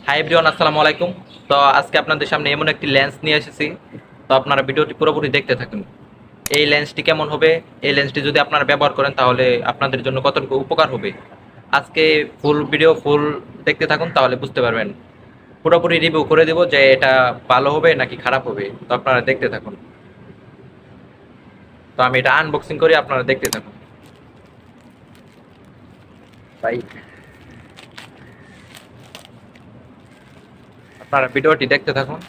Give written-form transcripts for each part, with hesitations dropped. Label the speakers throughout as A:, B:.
A: Hi everyone, আসসালামু আলাইকুম। তো আজকে আপনাদের সামনে এমন একটি লেন্স নিয়ে এসেছি। তো আপনারা ভিডিওটি পুরোপুরি দেখতে থাকুন। এই লেন্সটি কেমন হবে, এই লেন্সটি যদি আপনারা ব্যবহার করেন তাহলে আপনাদের জন্য কতটুকু উপকার হবে, আজকে ফুল ভিডিও ফুল দেখতে থাকুন, তাহলে বুঝতে পারবেন। পুরোপুরি রিভিউ করে দেব যে এটা ভালো হবে নাকি খারাপ হবে, তো আপনারা দেখতে থাকুন। তো আমি এটা আনবক্সিং করি, আপনারা দেখতে থাকুন ভাই। আপনারা ভিডিওটি দেখতে থাকুন।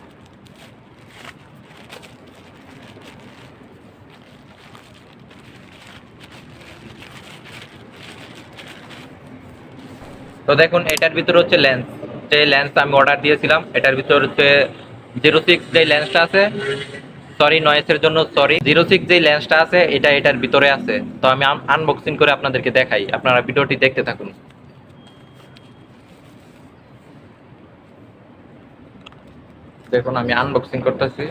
A: তো দেখুন, এটার ভিতরে হচ্ছে লেন্স। যে লেন্স আমি অর্ডার দিয়েছিলাম, এটার ভিতর হচ্ছে 06 যে লেন্সটা আছে, সরি নয়েসের জন্য সরি, 06 যে লেন্সটা আছে এটা এটার ভিতরে আছে। তো আমি আনবক্সিং করে আপনাদেরকে দেখাই, আপনারা ভিডিওটি দেখতে থাকুন। দেখুন আমি আনবক্সিং করতেছি।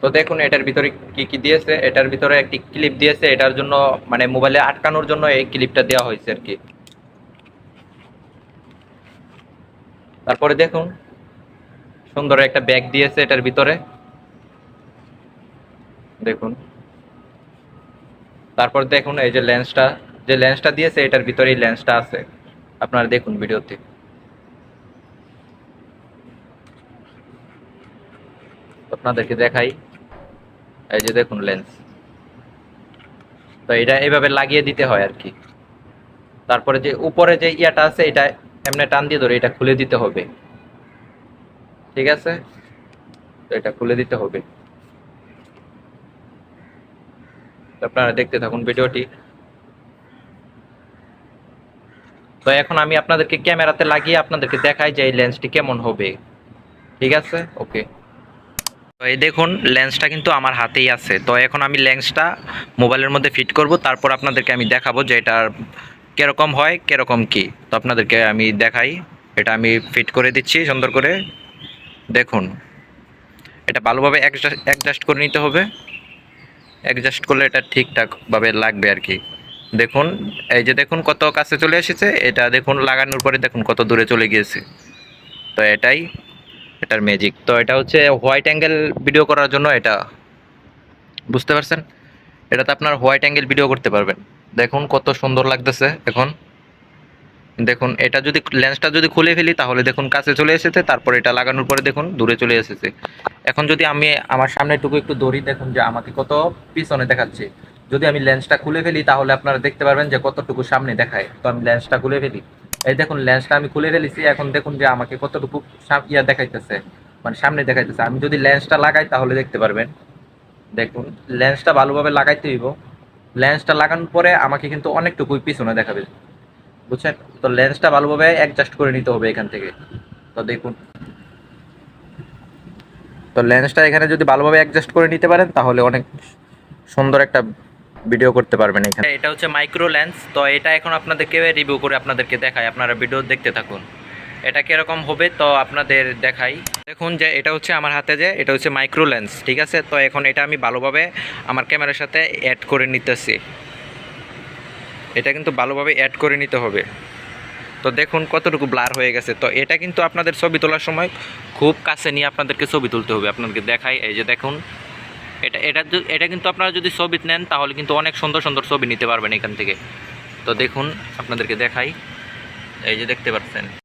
A: তো দেখুন এটার ভিতরে কি কি দিয়েছে। এটার ভিতরে একটি ক্লিপ দিয়েছে, এটার জন্য মানে মোবাইলে আটকানোর জন্য এই ক্লিপটা দেওয়া হয়েছে আর কি। তারপরে দেখুন সুন্দর একটা ব্যাগ দিয়েছে এটার ভিতরে, দেখুন। তারপর দেখুন এই যে লেন্সটা, যে লেন্সটা দিয়েছে এটার ভিতরেই লেন্সটা আছে। আপনারা দেখুন ভিডিওতে, আপনাদেরকে দেখাই। এই যে দেখুন লেন্স। তো এটা এইভাবে লাগিয়ে দিতে হয় আর কি। তারপরে যে উপরে যে ইয়াটা আছে এটা এমনি টান দিয়ে ধরে এটা খুলে দিতে হবে, ঠিক আছে। তো এটা খুলে দিতে হবে। তো আপনারা দেখতে থাকুন ভিডিওটি। তো এখন আমি আপনাদেরকে ক্যামেরাতে লাগিয়ে আপনাদেরকে দেখাই যে এই লেন্সটি কেমন হবে, ঠিক আছে। ওকে। তো এই দেখুন লেন্সটা কিন্তু আমার হাতেই আছে। তো এখন আমি লেন্সটা মোবাইলের মধ্যে ফিট করব, তারপর আপনাদেরকে আমি দেখাবো যে এটার কিরকম হয় কিরকম কি। তো আপনাদেরকে আমি দেখাই। এটা আমি ফিট করে দিচ্ছি সুন্দর করে। দেখুন এটা ভালোভাবে অ্যাডজাস্ট করে নিতে হবে। অ্যাডজাস্ট করলে এটা ঠিকঠাক ভাবে লাগবে আর কি। দেখুন এই যে দেখুন কত কাছে চলে এসেছে, এটা দেখুন লাগানোর পরে দেখুন কত দূরে চলে গিয়েছে। তো এটাই এটার ম্যাজিক। তো এটা হচ্ছে হোয়াইট অ্যাঙ্গেল ভিডিও করার জন্য এটা, বুঝতে পারছেন। এটাতে আপনার হোয়াইট অ্যাঙ্গেল ভিডিও করতে পারবেন। দেখুন কত সুন্দর লাগতেছে এখন। দেখুন এটা যদি লেন্সটা যদি খুলে ফেলি তাহলে দেখুন কাছে চলে এসেছে, তারপর এটা লাগানোর পরে দেখুন দূরে চলে এসেছে। এখন যদি আমি আমার সামনেটুকু একটু দড়ি, দেখুন যে আমাকে কত পিছনে দেখাচ্ছে। যদি আমি লেন্সটা খুলে ফেলি তাহলে আপনারা দেখতে পারবেন যে কতটুকু সামনে দেখায়। তো আমি লেন্সটা খুলে ফেলি। এই দেখুন লেন্সটা আমি খুলে ফেলেছি, এখন দেখুন যে আমাকে কতটুকু ইয়া দেখাইতেছে, মানে সামনে দেখাইতেছে। আমি যদি লেন্সটা লাগাই তাহলে দেখতে পারবেন। দেখুন লেন্সটা ভালোভাবে লাগাইতে হইব। লেন্সটা লাগানোর পরে আমাকে কিন্তু অনেকটুকুই পিছনে দেখাবে, বুঝছেন। তো লেন্সটা ভালোভাবে অ্যাডজাস্ট করে নিতে হবে এখান থেকে। তো দেখুন, তো লেন্সটা এখানে যদি ভালোভাবে অ্যাডজাস্ট করে নিতে পারেন তাহলে অনেক সুন্দর একটা ভিডিও করতে পারবেন এখানে। এটা হচ্ছে মাইক্রো লেন্স। তো এটা এখন আপনাদেরকে রিভিউ করে আপনাদেরকে দেখাই, আপনারা ভিডিও দেখতে থাকুন এটা কিরকম হবে। তো আপনাদের দেখাই। দেখুন যে এটা হচ্ছে আমার হাতে, যে এটা হচ্ছে মাইক্রো লেন্স, ঠিক আছে। তো এখন এটা আমি ভালোভাবে আমার ক্যামেরার সাথে অ্যাড করে নিতেছি। এটা কিন্তু ভালোভাবে অ্যাড করে নিতে হবে। তো দেখুন কতটুকু ব্লার হয়ে গেছে। তো এটা কিন্তু আপনাদের ছবি তোলার সময় খুব কাছে নিয়ে আপনাদেরকে ছবি তুলতে হবে। আপনাদেরকে দেখাই, এই যে দেখুন এটা এটা এটা কিন্তু আপনারা যদি ছবি নেন তাহলে কিন্তু অনেক সুন্দর সুন্দর ছবি নিতে পারবেন এখান থেকে। তো দেখুন আপনাদেরকে দেখাই, এই যে দেখতে পাচ্ছেন।